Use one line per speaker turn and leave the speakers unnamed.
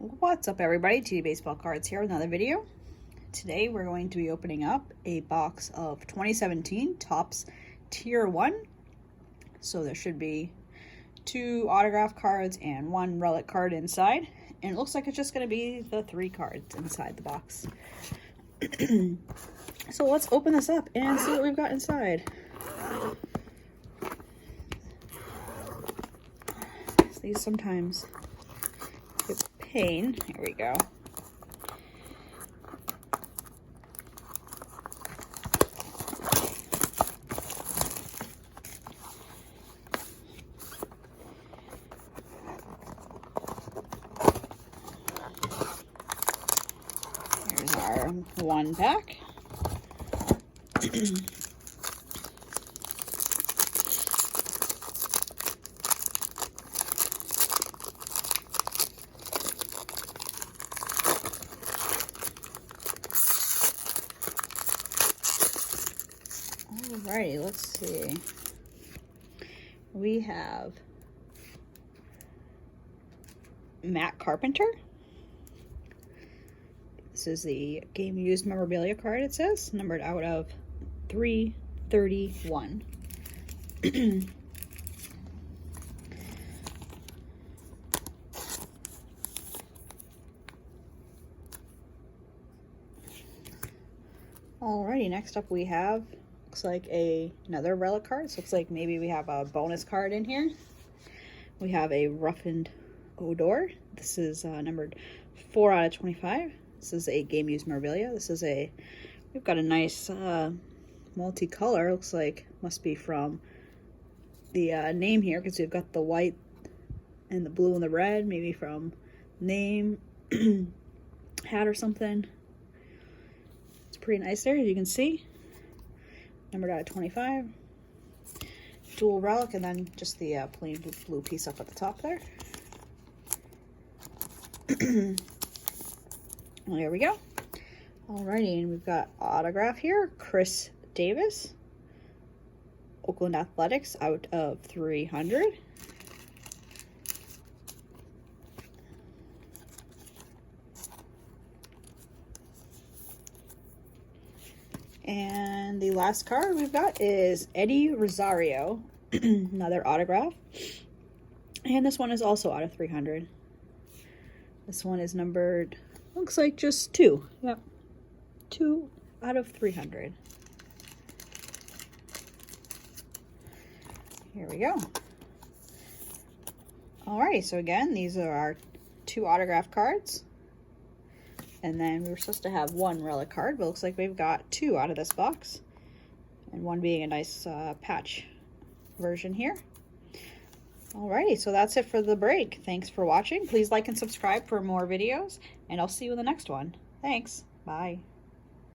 What's up, everybody? TD Baseball Cards here with another video. Today we're going to be opening up a box of 2017 Topps Tier 1. So there should be 2 autograph cards and 1 relic card inside. And it looks like it's just going to be the 3 cards inside the box. So let's open this up and see what we've got inside. These sometimes give pain. Here we go. Here's our 1 pack. Alrighty, let's see. We have Carpenter. This is the game used memorabilia card, it says, numbered out of 331. Alrighty, next up we have, looks like another relic card. So looks like maybe we have a bonus card in here. We have a roughened Odor. This is numbered 4 out of 25. This is a game used memorabilia. This is we've got a nice multicolor. Looks like must be from the name here, because we've got the white and the blue and the red, maybe from name hat or something. It's pretty nice there, as you can see. Numbered out of 25. Dual relic, and then just the plain blue piece up at the top there. Well, there we go. Alrighty, and we've got autograph here. Chris Davis, Oakland Athletics, out of 300. And the last card we've got is Eddie Rosario, another autograph. And this one is also out of 300. This one is numbered, looks like just 2. Yep. 2 out of 300. Here we go. Alrighty, so again, these are our 2 autograph cards. And then we were supposed to have 1 relic card, but looks like we've got 2 out of this box. And 1 being a nice patch version here. Alrighty, so that's it for the break. Thanks for watching. Please like and subscribe for more videos, and I'll see you in the next one. Thanks. Bye.